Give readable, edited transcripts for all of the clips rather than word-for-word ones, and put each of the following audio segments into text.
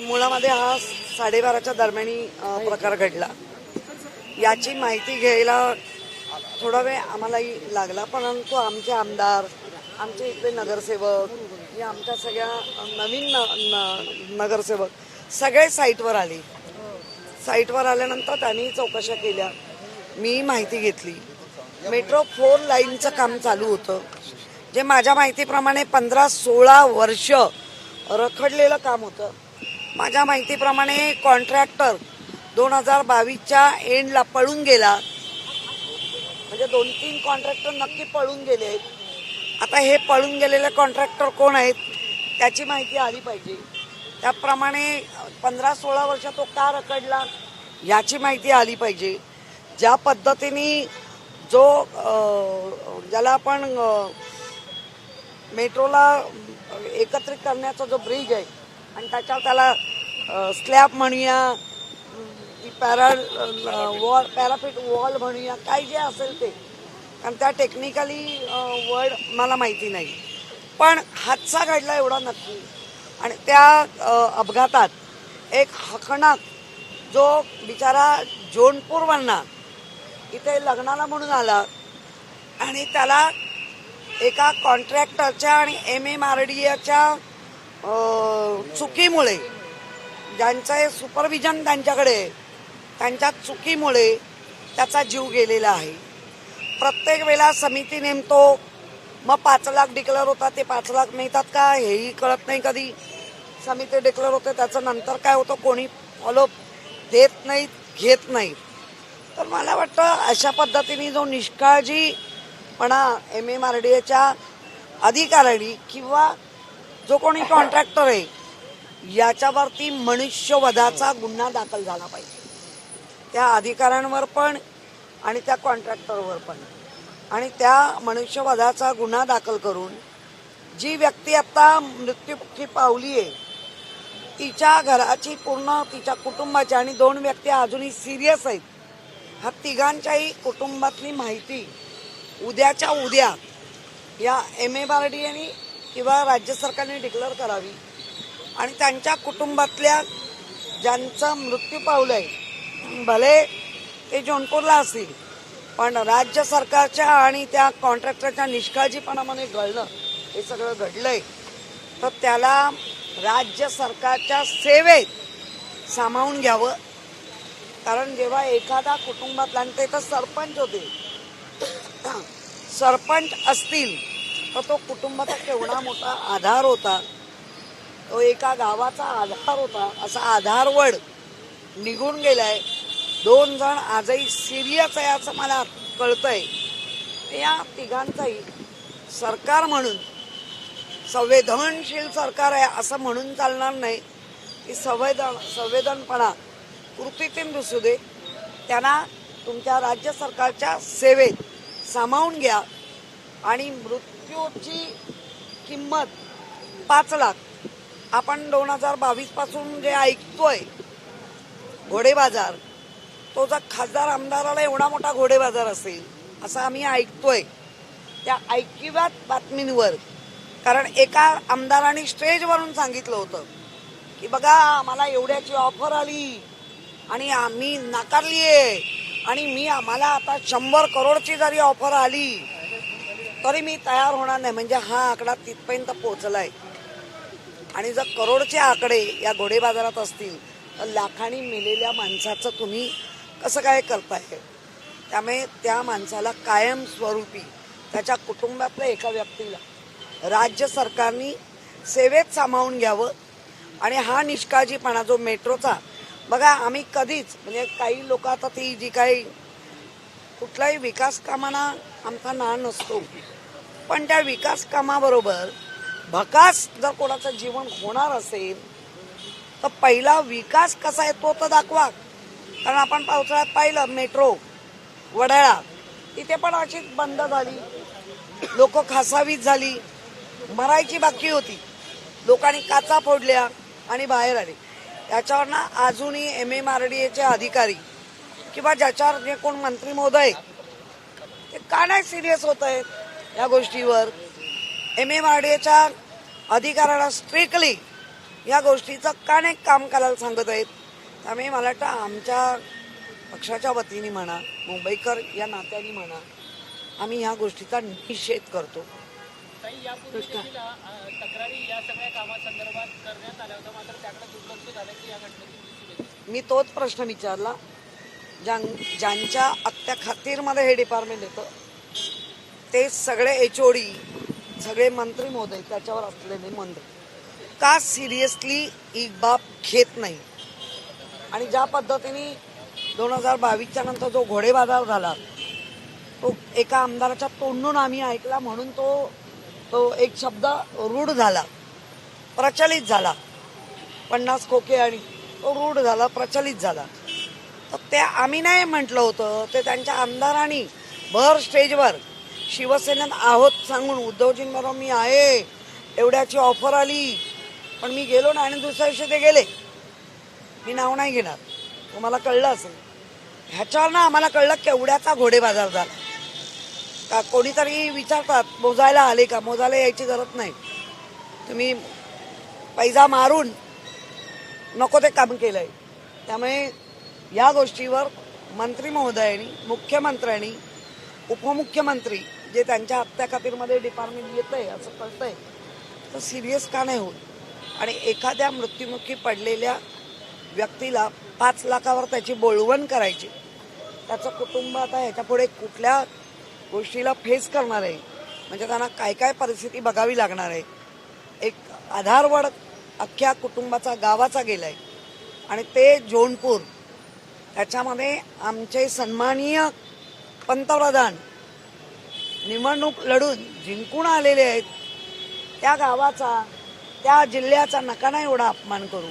मुळामध्ये हा 12:30च्या दरम्यानी प्रकार घडला. याची माहिती घ्यायला थोडा वेळ आम्हालाही लागला, परंतु आमचे आमदार, आमचे इथले नगरसेवक, हे आमच्या सगळ्या नवीन नगरसेवक सगळे साईटवर आले. साईटवर आल्यानंतर त्यांनी चौकशा केल्या, मी माहिती घेतली. मेट्रो 4 लाईनचं काम चालू होतं, जे माझ्या माहितीप्रमाणे 15-16 वर्ष रखडलेलं काम होतं. माझ्या माहितीप्रमाणे कॉन्ट्रॅक्टर 2022च्या एंडला पळून गेला. म्हणजे 2-3 कॉन्ट्रॅक्टर नक्की पळून गेले. आता हे पळून गेलेले कॉन्ट्रॅक्टर कोण आहेत त्याची माहिती आली पाहिजे. त्याप्रमाणे 15-16 वर्ष तो का रखडला याची माहिती आली पाहिजे. ज्या पद्धतीने जो ज्याला आपण मेट्रोला एकत्रित करण्याचा जो ब्रिज आहे आणि त्याच्यावर त्याला स्लॅब म्हणूया, पॅराफिट वॉल म्हणूया, काय जे असेल ते, कारण त्या टेक्निकली वर्ड मला माहिती नाही, पण हादसा घडला एवढा नक्की. आणि त्या अपघातात एक हकनाक जो बिचारा जोनपूरवरना इथे लग्नाला म्हणून आला आणि त्याला एका कॉन्ट्रॅक्टरच्या आणि MMRDAच्या चुकीमुळे, ज्यांचं सुपरविजन त्यांच्याकडे, त्यांच्या चुकीमुळे त्याचा जीव गेलेला आहे. प्रत्येक वेळेला समिती नेमतो, मग 5 लाख डिक्लेअर होतात, ते 5 लाख मिळतात का हेही कळत नाही. कधी समिती डिक्लेअर होते त्याचं नंतर काय होतं कोणी फॉलो देत नाहीत, घेत नाहीत. तर मला वाटतं अशा पद्धतीने जो निष्काळजीपणा MMRDAच्या अधिकाऱ्यांनी किंवा जो कोणी कॉन्ट्रॅक्टर आहे याच्यावरती मनुष्यवधाचा गुन्हा दाखल झाला पाहिजे, त्या अधिकाऱ्यांवर पण आणि त्या कॉन्ट्रॅक्टरवर पण. आणि त्या मनुष्यवधाचा गुन्हा दाखल करून जी व्यक्ती आता मृत्युमुखी पावली आहे तिच्या घराची पूर्ण, तिच्या कुटुंबाची, आणि 2 व्यक्ती अजूनही सिरियस आहेत, ह्या तिघांच्याही कुटुंबातली माहिती उद्याच्या उद्या या MMRDAने किंवा राज्य सरकारने डिक्लेअर करावी. आणि त्यांच्या कुटुंबातल्या ज्यांचा मृत्यू पावलाय, भले ते जौनपूरला असतील, पण राज्य सरकारच्या आणि त्या कॉन्ट्रॅक्टरच्या निष्काळजीपणामध्ये घडलं, हे सगळं घडलंय, तर त्याला राज्य सरकारच्या सेवेत सामावून घ्यावं. कारण जेव्हा एखादा कुटुंबातला, आणि ते तर सरपंच होते, सरपंच असतील तर तो कुटुंबाचा केवढा मोठा आधार होता, तो एका गावाचा आधार होता. असा आधारवड निघून गेलाय. 2 जण आजही सिरियस आहे असं मला कळतंय. या तिघांचाही सरकार म्हणून, संवेदनशील सरकार आहे असं म्हणून चालणार नाही की संवेदनपणा कृतीतून दिसू दे. त्यांना तुमच्या राज्य सरकारच्या सेवेत सामावून घ्या. आणि मृत्यूची किंमत 5 लाख, आपण 2022 पासून जे ऐकतोय घोडेबाजार, तो जर खासदार आमदाराला एवढा मोठा घोडेबाजार असेल असं आम्ही ऐकतोय, त्या ऐकिवात बातमींवर. कारण एका आमदाराने स्टेजवरून सांगितलं होतं की बघा आम्हाला एवढ्याची ऑफर आली आणि आम्ही नाकारली आहे, आणि आम्हाला आता 100 करोडची जरी ऑफर आली तरी मी तयार होणार नाही. म्हणजे हा आकडा तिथपर्यंत पोहोचलाय. आणि जर करोडचे आकडे या घोडेबाजारात असतील तर लाखांनी मेलेल्या माणसाचं तुम्ही कसं काय करताय? त्यामुळे त्या माणसाला कायमस्वरूपी त्याच्या कुटुंबातल्या एका व्यक्तीला राज्य सरकारने सेवेत सामावून घ्यावं. आणि हा निष्काळजीपणा जो मेट्रोचा, बघा आम्ही कधीच, म्हणजे काही लोक आता ती जी काही कुठल्याही विकास कामांना आमचा ना नसतो, पण त्या विकास कामाबरोबर भकास जर कोणाचं जीवन होणार असेल तर पहिला विकास कसा आहे तो तर दाखवा. कारण आपण पावसाळ्यात पाहिलं मेट्रो वडाळा, तिथे पण अशीच बंद झाली, लोक खासावीत झाली, मरायची बाकी होती, लोकांनी काचा फोडल्या आणि बाहेर आले. याच्यावरनं अजूनही MMRDAचे अधिकारी किंवा ज्याच्यावर जे कोण मंत्री महोदय ते का नाही सिरियस होत आहेत या गोष्टीवर? MMRDAच्या अधिकाऱ्याला स्ट्रिक्टली या गोष्टीचं का नाही काम करायला सांगत आहेत. त्यामुळे मला वाटतं आमच्या पक्षाच्या वतीने म्हणा, मुंबईकर या नात्याने म्हणा, आम्ही ह्या गोष्टीचा निषेध करतो. तक्रारी या सगळ्या कामासंदर्भात करण्यात आल्या होत्या, मात्र त्याकडे दुर्लक्ष झालं की या घटनेची. मी तोच प्रश्न विचारला. ज्यांच्या अख्ख्या खातीरमध्ये हे डिपार्टमेंट येतं ते सगळे HOD, सगळे मंत्री महोदय, त्याच्यावर असलेले मंत्री का सिरियसली ही बाब घेत नाही. आणि ज्या पद्धतीने 2022च्या नंतर जो घोडेबाजार झाला तो एका आमदाराच्या तोंडून आम्ही ऐकला, म्हणून तो एक शब्द रूढ झाला, प्रचलित झाला. 50 खोके आणि तो रूढ झाला, प्रचलित झाला. तर ते आम्ही नाही म्हटलं होतं, ते त्यांच्या आमदारांनी भर स्टेजवर शिवसेनेत आहोत सांगून उद्धवजींबरोबर मी आहे एवढ्याची ऑफर आली, पण मी गेलो ना आणि दुसऱ्या दिवशी ते गेले. मी नाव नाही घेणार, तुम्हाला कळलं असेल. ह्याच्यावर ना आम्हाला कळलं केवढ्याचा घोडेबाजार झाला. का कोणीतरी विचारतात मोजायला आले का, मोजायला यायची गरज नाही. तुम्ही पैसा मारून नको ते काम केलंय. त्यामुळे या गोष्टीवर मंत्री महोदयांनी, मुख्यमंत्र्यांनी, उपमुख्यमंत्री जे त्यांच्या हप्त्या खातीरमध्ये डिपार्टमेंट येतंय असं कळतंय तर सिरियस का नाही होत. आणि एखाद्या मृत्युमुखी पडलेल्या व्यक्तीला 5 लाखावर त्याची बोलवण करायची, त्याचं कुटुंब आता ह्याच्या पुढे कुठल्या गोष्टीला फेस करणार आहे, म्हणजे त्यांना काय काय परिस्थिती बघावी लागणार आहे. एक आधारवड अख्ख्या कुटुंबाचा, गावाचा गेलाय. आणि ते जौनपूर, त्याच्यामध्ये आमचे सन्माननीय पंतप्रधान निवडणूक लढून जिंकून आलेले आहेत. त्या गावाचा, त्या जिल्ह्याचा नका ना एवढा अपमान करू.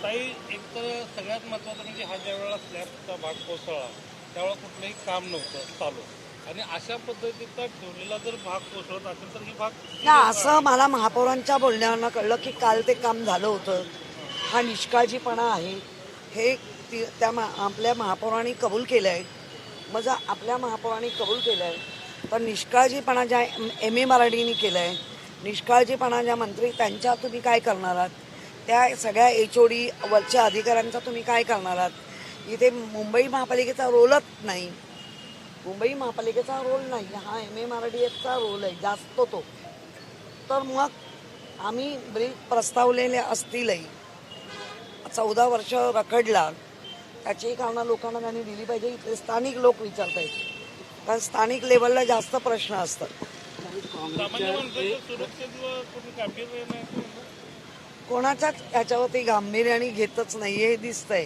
ताई, एक तर सगळ्यात महत्त्वाचं म्हणजे हा ज्या वेळेला स्लॅबचा भाग कोसळला त्यावेळेला कुठलंही काम नव्हतं चालू, आणि अशा पद्धतीचा ठेवलेला जर भाग कोसळत असेल तर ही भाग ना, असं मला महापौरांच्या बोलण्यावरनं कळलं की काल ते काम झालं होतं. हा निष्काळजीपणा आहे हे आपल्या महापौरांनी कबूल केलं आहे. मग जर आपल्या महापौरांनी कबूल केलं आहे तर निष्काळजीपणा ज्या MA-मराठीने केलं आहे, निष्काळजीपणा ज्या मंत्री त्यांच्या तुम्ही काय करणार आहात, त्या सगळ्या HOD वरच्या अधिकाऱ्यांचा तुम्ही काय करणार आहात. इथे मुंबई महापालिकेचा रोलच नाही, मुंबई महापालिकेचा रोल नाही, हा MA-मराठीचा रोल आहे जास्त तो. तर मग आम्ही ब्रीज प्रस्तावलेले असतीलही, 14 वर्ष रखडला, त्याची कारणं लोकांना त्यांनी दिली पाहिजे. इथले स्थानिक लोक विचारत आहेत, कारण स्थानिक लेवलला जास्त प्रश्न असतात. कोणाच्याच याच्यावरती गांभीर्याने घेतच नाही हे दिसतंय.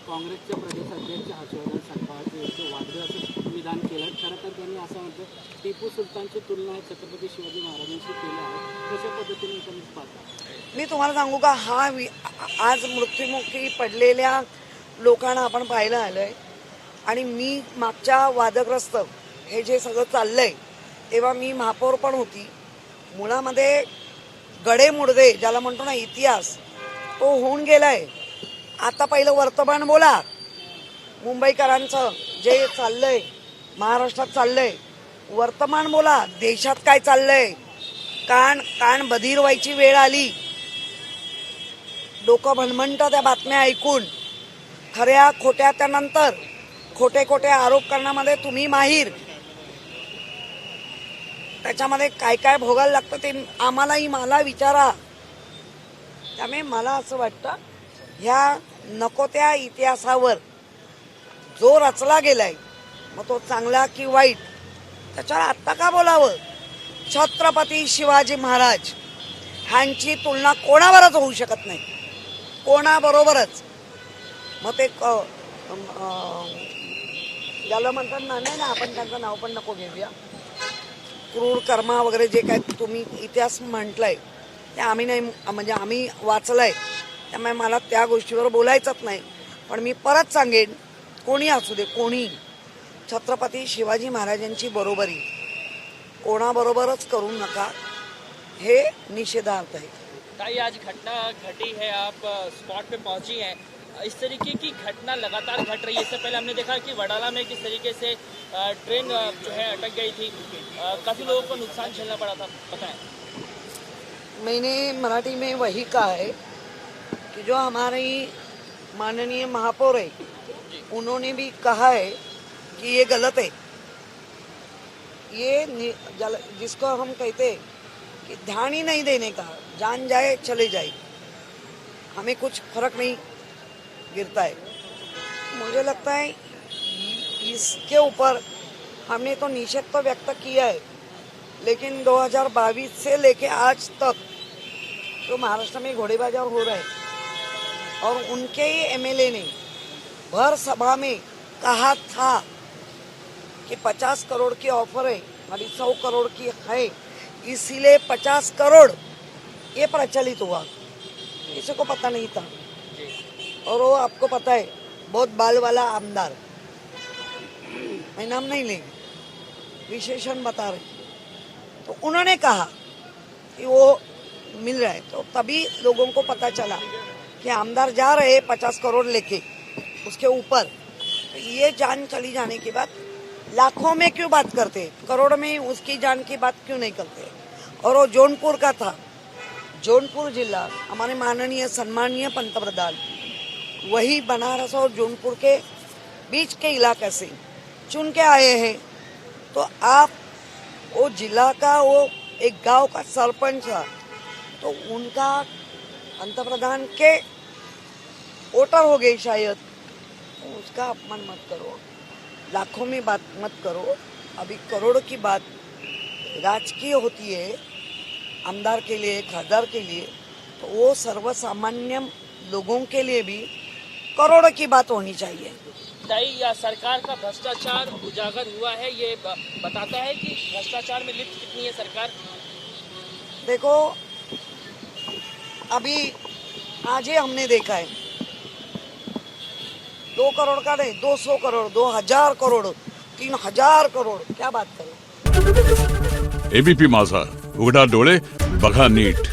काँग्रेसच्या प्रदेश अध्यक्ष हर्षवर्धन सगपाळ यांचं वादग्रस्त विधान केलं. खरं तर त्यांनी असं म्हणतं टिपू सुलतानची तुलना छत्रपती शिवाजी महाराजांशी केली आहे. कशा पद्धतीने एकंदरीत पाहता? मी तुम्हाला सांगू का, हा आज मृत्युमुखी पडलेल्या लोकांना आपण पाहायला आलंय. आणि मी मागच्या वादग्रस्त हे जे सगळं चाललंय तेव्हा मी महापौर पण होती. मुळामध्ये गडे मुडदे ज्याला म्हणतो ना इतिहास, तो होऊन गेलाय. आता पहिलं वर्तमान बोला, मुंबईकरांचं जे चाललंय, महाराष्ट्रात चाललंय, वर्तमान बोला, देशात काय चाललंय. कान बधीर व्हायची वेळ आली. डोकं भणभणतं त्या बातम्या ऐकून. खऱ्या खोट्या त्यानंतर खोटे खोटे आरोप करण्यामध्ये तुम्ही माहीर. त्याच्यामध्ये काय काय भोगायला लागतं ते आम्हालाही, मला विचारा. त्यामुळे मला असं वाटतं ह्या नको त्या इतिहासावर जो रचला गेलाय, मग तो चांगला की वाईट, त्याच्यावर आत्ता का बोलावं. छत्रपती शिवाजी महाराज ह्यांची तुलना कोणावरच होऊ शकत नाही, कोणाबरोबरच. मग ते ज्याला म्हणतात ना, नाही ना, आपण त्यांचं नाव पण नको घेऊया, क्रूर कर्मा वगैरे जे काय तुम्ही इतिहास म्हटलंय ते आम्ही नाही, म्हणजे आम्ही वाचलंय. त्यामुळे मला त्या गोष्टीवर बोलायचंच नाही. पण मी परत सांगेन, कोणी असू दे, कोणी, छत्रपती शिवाजी महाराजांची बरोबरी कोणाबरोबरच करू नका, हे निषेधार्थ आहे. ताई, आज घटना घटी है, आप स्पॉट पे पहुंची हैं, इस तरीके की घटना लगातार घट रही है। इससे पहले हमने देखा कि वडाला में किस तरीके से ट्रेन जो है अटक गई थी, काफ़ी लोगों को नुकसान झेलना पड़ा था, बताएं। मैंने मराठी में वही कहा है कि जो हमारी माननीय महापौर है उन्होंने भी कहा है कि ये गलत है। ये जिसको हम कहते हैं कि ध्यान ही नहीं देने का, जान जाए चले जाए, हमें कुछ फर्क नहीं गिरता है। मुझे लगता है इसके ऊपर हमने तो निषेध तो व्यक्त किया है, लेकिन 2022 से लेके आज तक जो महाराष्ट्र में घोड़े बाजार हो रहा है और उनके ही एमएलए ने भर सभा में कहा था कि 50 करोड़ की ऑफर है, अभी 100 करोड़ की है, इसीलिए 50 करोड़ ये प्रचलित हुआ। किसी को पता नहीं था। और वो आपको पता है बहुत बाल वाला आमदार, मैं नाम नहीं लेंगे, विशेषण बता रहे, तो उन्होंने कहा कि वो मिल रहा है, तो तभी लोगों को पता चला कि आमदार जा रहे हैं 50 करोड़ लेके उसके ऊपर। तो ये जान चली जाने के बाद लाखों में क्यों बात करते, करोड़ में उसकी जान की बात क्यों नहीं करते। और वो जौनपुर का था, जौनपुर जिला, हमारे माननीय सम्मानीय पंतप्रधान वही बनारस और जौनपुर के बीच के इलाके से चुन के आए हैं। तो आप वो जिला का वो एक गांव का सरपंच था, तो उनका पंतप्रधान के वोटर हो गए शायद, तो उसका अपमान मत करो, लाखों में बात मत करो। अभी करोड़ की बात राजकीय होती है, आमदार के लिए, खासदार के लिए, तो वो सर्वसामान्य लोगों के लिए भी करोड़ की बात होनी चाहिए। ताई, या सरकार का भ्रष्टाचार उजागर हुआ है, ये बताता है कि भ्रष्टाचार में लिप्त कितनी है सरकार। देखो अभी आज ही हमने देखा है 2 करोड़ का नहीं, 200 करोड़, 2000 करोड़, 3000 करोड़, क्या बात करें। एबीपी माझा, उघडा डोळे बघा नीट।